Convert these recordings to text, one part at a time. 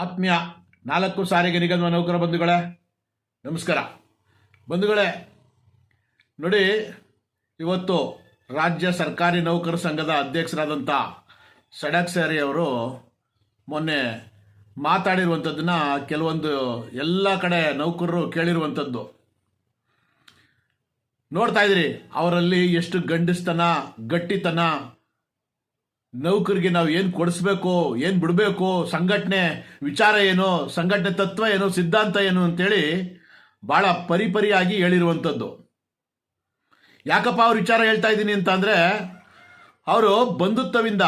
ಆತ್ಮೀಯ 4 ಸಾರಿಗೆ ನಿಗಮ ನೌಕರ ಬಂಧುಗಳೇ, ನಮಸ್ಕಾರ. ಬಂಧುಗಳೇ, ನೋಡಿ, ಇವತ್ತು ರಾಜ್ಯ ಸರ್ಕಾರಿ ನೌಕರ ಸಂಘದ ಅಧ್ಯಕ್ಷರಾದಂಥ ಷಡಕ್ಷರಿ ಅವರು ಮೊನ್ನೆ ಮಾತಾಡಿರುವಂಥದ್ದನ್ನ ಕೆಲವೊಂದು ಎಲ್ಲ ಕಡೆ ನೌಕರರು ಕೇಳಿರುವಂಥದ್ದು ನೋಡ್ತಾ ಇದ್ದೀರಿ. ಅವರಲ್ಲಿ ಎಷ್ಟು ಗಂಡಸ್ತನ, ಗಟ್ಟಿತನ, ನೌಕರಿಗೆ ನಾವು ಏನು ಕೊಡಿಸ್ಬೇಕು, ಏನು ಬಿಡಬೇಕು, ಸಂಘಟನೆ ವಿಚಾರ ಏನು, ಸಂಘಟನೆ ತತ್ವ ಏನು, ಸಿದ್ಧಾಂತ ಏನು ಅಂತೇಳಿ ಭಾಳ ಪರಿಪರಿಯಾಗಿ ಹೇಳಿರುವಂಥದ್ದು. ಯಾಕಪ್ಪ ಅವ್ರ ವಿಚಾರ ಹೇಳ್ತಾ ಇದ್ದೀನಿ ಅಂತ ಅಂದರೆ, ಅವರು ಬಂಧುತ್ವದಿಂದ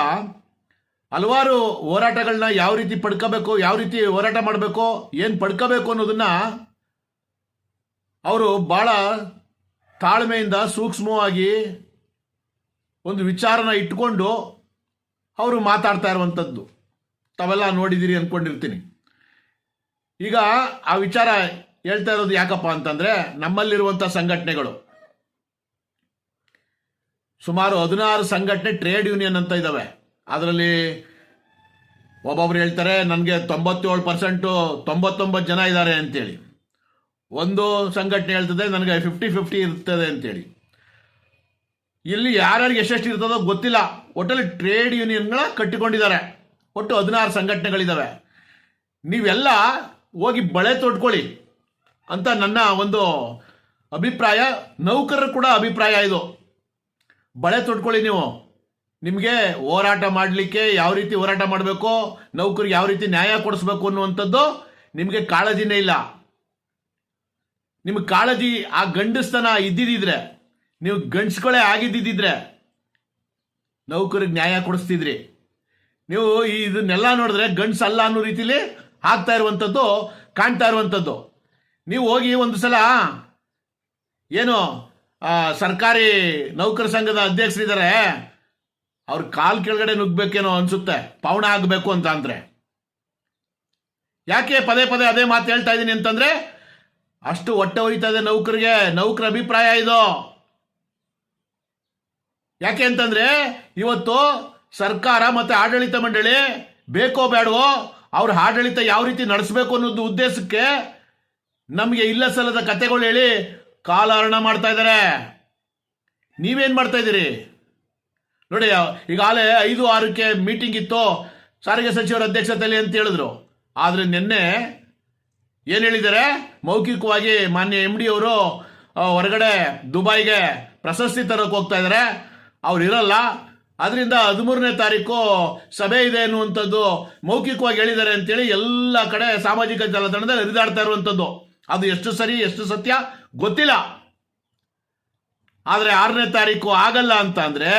ಹಲವಾರು ಹೋರಾಟಗಳನ್ನ ಯಾವ ರೀತಿ ಪಡ್ಕೋಬೇಕು, ಯಾವ ರೀತಿ ಹೋರಾಟ ಮಾಡಬೇಕು, ಏನು ಪಡ್ಕೋಬೇಕು ಅನ್ನೋದನ್ನ ಅವರು ಭಾಳ ತಾಳ್ಮೆಯಿಂದ ಸೂಕ್ಷ್ಮವಾಗಿ ಒಂದು ವಿಚಾರನ ಇಟ್ಕೊಂಡು ಅವರು ಮಾತಾಡ್ತಾ ಇರುವಂಥದ್ದು ತಾವೆಲ್ಲ ನೋಡಿದ್ದೀರಿ ಅಂದ್ಕೊಂಡಿರ್ತೀನಿ. ಈಗ ಆ ವಿಚಾರ ಹೇಳ್ತಾ ಇರೋದು ಯಾಕಪ್ಪ ಅಂತಂದರೆ, ನಮ್ಮಲ್ಲಿರುವಂಥ ಸಂಘಟನೆಗಳು ಸುಮಾರು 16 ಸಂಘಟನೆ ಟ್ರೇಡ್ ಯೂನಿಯನ್ ಅಂತ ಇದ್ದಾವೆ. ಅದರಲ್ಲಿ ಒಬ್ಬೊಬ್ರು ಹೇಳ್ತಾರೆ ನನಗೆ 97%, 99 ಜನ ಇದ್ದಾರೆ ಅಂತೇಳಿ. ಒಂದು ಸಂಘಟನೆ ಹೇಳ್ತದೆ ನನಗೆ 50-50 ಇರ್ತದೆ ಅಂತೇಳಿ. ಇಲ್ಲಿ ಯಾರ್ಯಾರಿಗೆ ಎಷ್ಟೆಷ್ಟು ಇರ್ತದೋ ಗೊತ್ತಿಲ್ಲ. ಒಟ್ಟಲ್ಲಿ ಟ್ರೇಡ್ ಯೂನಿಯನ್ಗಳ ಕಟ್ಟಿಕೊಂಡಿದ್ದಾರೆ. ಒಟ್ಟು 16 ಸಂಘಟನೆಗಳಿದ್ದಾವೆ. ನೀವೆಲ್ಲ ಹೋಗಿ ಬಳೆ ತೊಟ್ಕೊಳ್ಳಿ ಅಂತ ನನ್ನ ಒಂದು ಅಭಿಪ್ರಾಯ. ನೌಕರರು ಕೂಡ ಅಭಿಪ್ರಾಯ ಇದು. ಬಳೆ ತೊಟ್ಕೊಳ್ಳಿ ನೀವು. ನಿಮಗೆ ಹೋರಾಟ ಮಾಡಲಿಕ್ಕೆ ಯಾವ ರೀತಿ ಹೋರಾಟ ಮಾಡಬೇಕು, ನೌಕರಿಗೆ ಯಾವ ರೀತಿ ನ್ಯಾಯ ಕೊಡಿಸ್ಬೇಕು ಅನ್ನುವಂಥದ್ದು ನಿಮಗೆ ಕಾಳಜಿನೇ ಇಲ್ಲ. ನಿಮಗೆ ಕಾಳಜಿ, ಆ ಗಂಡಸ್ತನ ಇದ್ದಿದ್ದಿದ್ರೆ, ನೀವು ಗಂಡಸ್ಗಳೇ ಆಗಿದ್ದಿದ್ರೆ ನೌಕರಿಗೆ ನ್ಯಾಯ ಕೊಡಿಸ್ತಿದ್ರಿ. ನೀವು ಇದನ್ನೆಲ್ಲ ನೋಡಿದ್ರೆ ಗಂಡಸಲ್ಲ ಅನ್ನೋ ರೀತಿಲಿ ಆಗ್ತಾ ಇರುವಂಥದ್ದು ಕಾಣ್ತಾ ಇರುವಂಥದ್ದು. ನೀವು ಹೋಗಿ ಒಂದು ಸಲ ಏನು ಸರ್ಕಾರಿ ನೌಕರ ಸಂಘದ ಅಧ್ಯಕ್ಷರಿದ್ದಾರೆ, ಅವ್ರ ಕಾಲ್ ಕೆಳಗಡೆ ನುಗ್ಬೇಕೇನೋ ಅನ್ಸುತ್ತೆ, ಪೌಣ ಆಗಬೇಕು ಅಂತ. ಅಂದ್ರೆ ಯಾಕೆ ಪದೇ ಪದೇ ಅದೇ ಮಾತು ಹೇಳ್ತಾ ಇದ್ದೀನಿ ಅಂತಂದ್ರೆ, ಅಷ್ಟು ಹೊಟ್ಟೆ ಹೊಯ್ತಾ ಇದೆ ನೌಕರಿಗೆ. ನೌಕರ ಅಭಿಪ್ರಾಯ ಇದು. ಯಾಕೆ ಅಂತಂದ್ರೆ, ಇವತ್ತು ಸರ್ಕಾರ ಮತ್ತೆ ಆಡಳಿತ ಮಂಡಳಿ ಬೇಕೋ ಬೇಡವೋ ಅವ್ರ ಆಡಳಿತ ಯಾವ ರೀತಿ ನಡೆಸಬೇಕು ಅನ್ನೋದು ಉದ್ದೇಶಕ್ಕೆ ನಮಗೆ ಇಲ್ಲ ಸಲ್ಲದ ಕತೆಗಳು ಹೇಳಿ ಕಾಲಹರಣ ಮಾಡ್ತಾ ಇದ್ದಾರೆ. ನೀವೇನ್ ಮಾಡ್ತಾ ಇದ್ದೀರಿ ನೋಡಿ. ಈಗಾಗಲೇ 5-6ಕ್ಕೆ ಮೀಟಿಂಗ್ ಇತ್ತು ಸಾರಿಗೆ ಸಚಿವರ ಅಧ್ಯಕ್ಷತೆಯಲ್ಲಿ ಅಂತ ಹೇಳಿದ್ರು. ಆದ್ರೆ ನಿನ್ನೆ ಏನ್ ಹೇಳಿದ್ದಾರೆ, ಮೌಖಿಕವಾಗಿ ಮಾನ್ಯ MD ಅವರು ಹೊರಗಡೆ ದುಬೈಗೆ ಪ್ರಶಸ್ತಿ ತರಕ್ಕೆ ಹೋಗ್ತಾ ಇದ್ದಾರೆ, ಅವ್ರು ಇರಲ್ಲ, ಅದರಿಂದ 13ನೇ ತಾರೀಕು ಸಭೆ ಇದೆ ಅನ್ನುವಂಥದ್ದು ಮೌಖಿಕವಾಗಿ ಹೇಳಿದ್ದಾರೆ ಅಂತೇಳಿ ಎಲ್ಲ ಕಡೆ ಸಾಮಾಜಿಕ ಜಾಲತಾಣದಲ್ಲಿ ಹರಿದಾಡ್ತಾ ಇರುವಂಥದ್ದು. ಅದು ಎಷ್ಟು ಸರಿ ಎಷ್ಟು ಸತ್ಯ ಗೊತ್ತಿಲ್ಲ. ಆದ್ರೆ 6ನೇ ತಾರೀಕು ಆಗಲ್ಲ ಅಂತ ಅಂದ್ರೆ,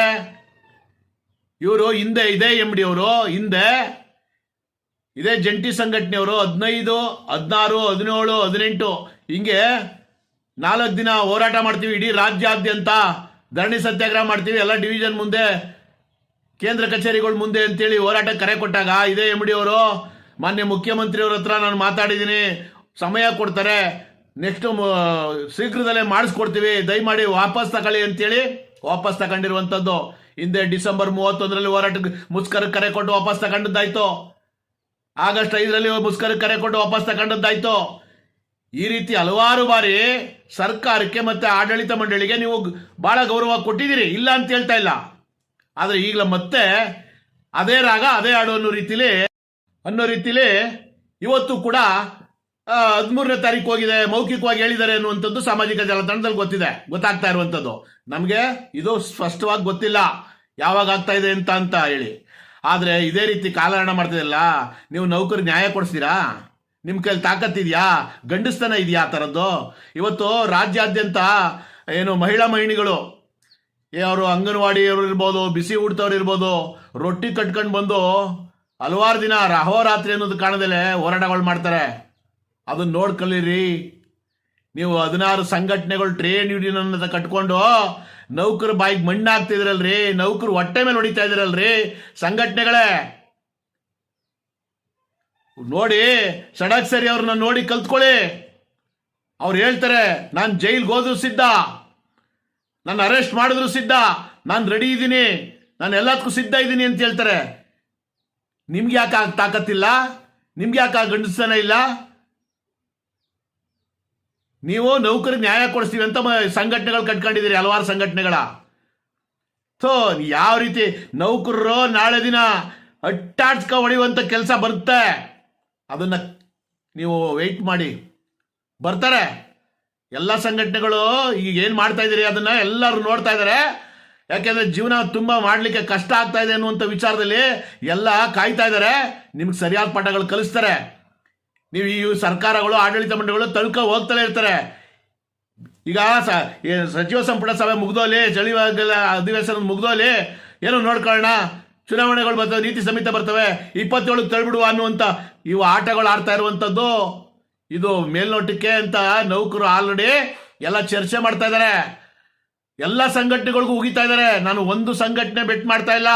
ಇವರು ಹಿಂದೆ ಇದೇ MD ಅವರು ಹಿಂದೆ ಇದೇ ಜಂಟಿ ಸಂಘಟನೆಯವರು 15, 16, 17, 18 ಹಿಂಗೆ 4 ದಿನ ಹೋರಾಟ ಮಾಡ್ತೀವಿ, ಇಡೀ ರಾಜ್ಯಾದ್ಯಂತ ಧರಣಿ ಸತ್ಯಾಗ್ರಹ ಮಾಡ್ತೀವಿ, ಎಲ್ಲ ಡಿವಿಷನ್ ಮುಂದೆ, ಕೇಂದ್ರ ಕಚೇರಿಗಳ ಮುಂದೆ ಅಂತೇಳಿ ಹೋರಾಟ ಕರೆ ಕೊಟ್ಟಾಗ ಇದೇ MD ಅವರು ಮಾನ್ಯ ಮುಖ್ಯಮಂತ್ರಿಯವ್ರ ಹತ್ರ ನಾನು ಮಾತಾಡಿದ್ದೀನಿ, ಸಮಯ ಕೊಡ್ತಾರೆ, ನೆಕ್ಸ್ಟ್ ಶೀಘ್ರದಲ್ಲೇ ಮಾಡಿಸ್ಕೊಡ್ತೀವಿ, ದಯಮಾಡಿ ವಾಪಸ್ ತಗೊಳ್ಳಿ ಅಂತೇಳಿ ವಾಪಸ್ ತಗೊಂಡಿರುವಂಥದ್ದು. ಹಿಂದೆ ಡಿಸೆಂಬರ್ 31ರಲ್ಲಿ ಹೋರಾಟಕ್ಕೆ ಮುಷ್ಕರಕ್ಕೆ ಕರೆ ಕೊಟ್ಟು ವಾಪಸ್ ತಗೊಂಡದ್ದಾಯ್ತು. ಆಗಸ್ಟ್ 5ರಲ್ಲಿ ಮುಷ್ಕರಕ್ಕೆ ಕರೆ ಕೊಟ್ಟು ವಾಪಸ್ ತಗೊಂಡದ್ದಾಯ್ತು. ಈ ರೀತಿ ಹಲವಾರು ಬಾರಿ ಸರ್ಕಾರಕ್ಕೆ ಮತ್ತೆ ಆಡಳಿತ ಮಂಡಳಿಗೆ ನೀವು ಬಹಳ ಗೌರವ ಕೊಟ್ಟಿದ್ದೀರಿ, ಇಲ್ಲ ಅಂತ ಹೇಳ್ತಾ ಇಲ್ಲ. ಆದ್ರೆ ಈಗಲ ಮತ್ತೆ ಅದೇ ರಾಗ ಅದೇ ಹಾಡು ಅನ್ನೋ ರೀತಿಲಿ ಇವತ್ತು ಕೂಡ 13ನೇ ತಾರೀಕು ಹೋಗಿದೆ, ಮೌಖಿಕವಾಗಿ ಹೇಳಿದ್ದಾರೆ ಅನ್ನುವಂಥದ್ದು ಸಾಮಾಜಿಕ ಜಾಲತಾಣದಲ್ಲಿ ಗೊತ್ತಾಗ್ತಾ ಇರುವಂಥದ್ದು. ನಮಗೆ ಇದು ಸ್ಪಷ್ಟವಾಗಿ ಗೊತ್ತಿಲ್ಲ ಯಾವಾಗ ಆಗ್ತಾ ಇದೆ ಅಂತ ಹೇಳಿ. ಆದ್ರೆ ಇದೇ ರೀತಿ ಕಾಲಹರಣ ಮಾಡ್ತಿದಲ್ಲ, ನೀವು ನೌಕರಿ ನ್ಯಾಯ ಕೊಡಿಸ್ತೀರಾ? ನಿಮ್ಮ ಕೈಲಿ ತಾಕತ್ತಿದೆಯಾ? ಗಂಡಸ್ತನ ಇದೆಯಾ ಆ ಥರದ್ದು? ಇವತ್ತು ರಾಜ್ಯಾದ್ಯಂತ ಏನು ಮಹಿಳೆಗಳು, ಅವರು ಅಂಗನವಾಡಿಯವರು ಇರ್ಬೋದು, ಬಿಸಿ ಊಟದವ್ರು ಇರ್ಬೋದು, ರೊಟ್ಟಿ ಕಟ್ಕೊಂಡು ಬಂದು ಹಲವಾರು ದಿನ ಅಹೋರಾತ್ರಿ ಅನ್ನೋದು ಕಾಣದಲ್ಲೇ ಹೋರಾಟಗಳು ಮಾಡ್ತಾರೆ. ಅದನ್ನ ನೋಡ್ಕೊಳ್ಳಿರಿ. ನೀವು 16 ಸಂಘಟನೆಗಳು ಟ್ರೇಡ್ ಯೂನಿಯನ್ ಅಂತ ಕಟ್ಕೊಂಡು ನೌಕರ ಬಾಯಿಗೆ ಮಣ್ಣು ಹಾಕ್ತಿದ್ರಲ್ರಿ, ನೌಕರು ಹೊಟ್ಟೆ ಮೇಲೆ ಹೊಡಿತಾ ಇದ್ರಲ್ರಿ ಸಂಘಟನೆಗಳೇ. ನೋಡಿ, ಷಡಕ್ಷರಿ ಅವ್ರನ್ನ ನೋಡಿ ಕಲ್ತ್ಕೊಳ್ಳಿ. ಅವ್ರು ಹೇಳ್ತಾರೆ, ನಾನು ಜೈಲ್ಗೆ ಹೋದ್ರು ಸಿದ್ಧ, ನಾನು ಅರೆಸ್ಟ್ ಮಾಡಿದ್ರು ಸಿದ್ಧ, ನಾನು ರೆಡಿ ಇದ್ದೀನಿ, ನಾನು ಎಲ್ಲದಕ್ಕೂ ಸಿದ್ಧ ಇದ್ದೀನಿ ಅಂತ ಹೇಳ್ತಾರೆ. ನಿಮ್ಗೆ ಯಾಕೆ ತಾಕತ್ತಿಲ್ಲ? ನಿಮ್ಗೆ ಯಾಕೆ ಆ ಗಂಡಸ್ತನ ಇಲ್ಲ? ನೀವು ನೌಕರಿಗೆ ನ್ಯಾಯ ಕೊಡಿಸ್ತೀವಿ ಅಂತ ಸಂಘಟನೆಗಳು ಕಟ್ಕೊಂಡಿದ್ದೀರಿ, ಹಲವಾರು ಸಂಘಟನೆಗಳ. ಸೊ ಯಾವ ರೀತಿ ನೌಕರರು ನಾಳೆ ದಿನ ಅಟ್ಟಾಡ್ಸ್ಕ ಹೊಡೆಯುವಂಥ ಕೆಲಸ ಬರುತ್ತೆ, ಅದನ್ನ ನೀವು ವೆಯ್ಟ್ ಮಾಡಿ, ಬರ್ತಾರೆ. ಎಲ್ಲ ಸಂಘಟನೆಗಳು ಈಗ ಏನು ಮಾಡ್ತಾ ಇದ್ದೀರಿ ಅದನ್ನ ಎಲ್ಲರೂ ನೋಡ್ತಾ ಇದ್ದಾರೆ. ಯಾಕೆಂದ್ರೆ ಜೀವನ ತುಂಬ ಮಾಡಲಿಕ್ಕೆ ಕಷ್ಟ ಆಗ್ತಾ ಇದೆ ಅನ್ನುವಂಥ ವಿಚಾರದಲ್ಲಿ ಎಲ್ಲ ಕಾಯ್ತಾ ಇದ್ದಾರೆ. ನಿಮ್ಗೆ ಸರಿಯಾದ ಪಾಠಗಳು ಕಲಿಸ್ತಾರೆ. ನೀವು ಈ ಸರ್ಕಾರಗಳು, ಆಡಳಿತ ಮಂಡಳಿಗಳು ತಳ್ಕೊ ಹೋಗ್ತಲೇ ಇರ್ತಾರೆ. ಈಗ ಸಚಿವ ಸಂಪುಟ ಸಭೆ ಮುಗ್ದೋಲಿ, ಚಳಿವಾಗಲ ಅಧಿವೇಶನ ಮುಗ್ದೋಲಿ, ಏನೋ ನೋಡ್ಕೊಳ್ಳೋಣ, ಚುನಾವಣೆಗಳು ಬರ್ತವೆ, ನೀತಿ ಸಂಹಿತೆ ಬರ್ತವೆ, 27ಕ್ಕೆ ತಳ್ಬಿಡುವ ಅನ್ನುವಂಥ ಇವು ಆಟಗಳು ಆಡ್ತಾ ಇರುವಂಥದ್ದು. ಇದು ಮೇಲ್ನೋಟಕ್ಕೆ ಅಂತ ನೌಕರು ಆಲ್ರೆಡಿ ಎಲ್ಲ ಚರ್ಚೆ ಮಾಡ್ತಾ ಇದ್ದಾರೆ. ಎಲ್ಲ ಸಂಘಟನೆಗಳಿಗೂ ಉಗಿತಾ ಇದ್ದಾರೆ. ನಾನು ಒಂದು ಸಂಘಟನೆ ಬೆಟ್ ಮಾಡ್ತಾ ಇಲ್ಲ,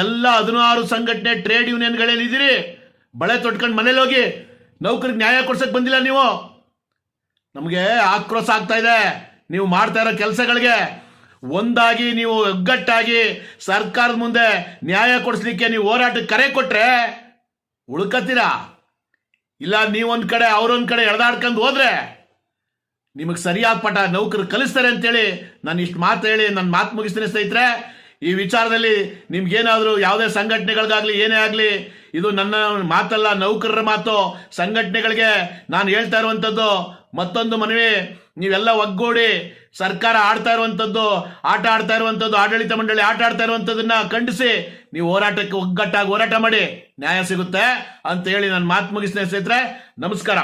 ಎಲ್ಲ 16 ಸಂಘಟನೆ ಟ್ರೇಡ್ ಯೂನಿಯನ್ಗಳಲ್ಲಿ ಇದ್ದೀರಿ. ಬಳೆ ತೊಟ್ಕೊಂಡು ಮನೇಲಿ ಹೋಗಿ, ನೌಕರಿಗೆ ನ್ಯಾಯ ಕೊಡ್ಸಕ್ ಬಂದಿಲ್ಲ ನೀವು. ನಮಗೆ ಆಕ್ರೋಶ ಆಗ್ತಾ ಇದೆ ನೀವು ಮಾಡ್ತಾ ಇರೋ ಕೆಲಸಗಳಿಗೆ. ಒಂದಾಗಿ ನೀವು ಒಗ್ಗಟ್ಟಾಗಿ ಸರ್ಕಾರದ ಮುಂದೆ ನ್ಯಾಯ ಕೊಡಿಸ್ಲಿಕ್ಕೆ ನೀವು ಹೋರಾಟಕ್ಕೆ ಕರೆ ಕೊಟ್ರೆ ಉಳ್ಕತ್ತೀರಾ. ಇಲ್ಲ ನೀವೊಂದ್ ಕಡೆ ಅವರೊಂದ್ ಕಡೆ ಎಳೆದಾಡ್ಕೊಂಡು ಹೋದ್ರೆ ನಿಮಗೆ ಸರಿಯಾದ ಪಾಠ ನೌಕರು ಕಲಿಸ್ತಾರೆ ಅಂತೇಳಿ ನಾನು ಇಷ್ಟು ಮಾತು ಹೇಳಿ ನನ್ನ ಮಾತು ಮುಗಿಸ್ತೀನಿ ಸ್ನೇಹಿತರೆ. ಈ ವಿಚಾರದಲ್ಲಿ ನಿಮ್ಗೇನಾದರೂ ಯಾವುದೇ ಸಂಘಟನೆಗಳಿಗಾಗಲಿ ಏನೇ ಆಗಲಿ, ಇದು ನನ್ನ ಮಾತಲ್ಲ, ನೌಕರರ ಮಾತು. ಸಂಘಟನೆಗಳಿಗೆ ನಾನು ಹೇಳ್ತಾ ಇರುವಂಥದ್ದು ಮತ್ತೊಂದು ಮನವಿ, ನೀವೆಲ್ಲ ಒಗ್ಗೂಡಿ ಸರ್ಕಾರ ಆಡ್ತಾ ಇರುವಂಥದ್ದು, ಆಟ ಆಡ್ತಾ ಇರುವಂಥದ್ದು, ಆಡಳಿತ ಮಂಡಳಿ ಆಟ ಆಡ್ತಾ ಇರುವಂಥದ್ದನ್ನ ಖಂಡಿಸಿ ನೀವು ಹೋರಾಟಕ್ಕೆ ಒಗ್ಗಟ್ಟಾಗಿ ಹೋರಾಟ ಮಾಡಿ, ನ್ಯಾಯ ಸಿಗುತ್ತೆ ಅಂತ ಹೇಳಿ ನಾನು ಮಾತು ಮುಗಿಸ್ತೇನೆ ಸ್ನೇಹಿತರೆ. ನಮಸ್ಕಾರ.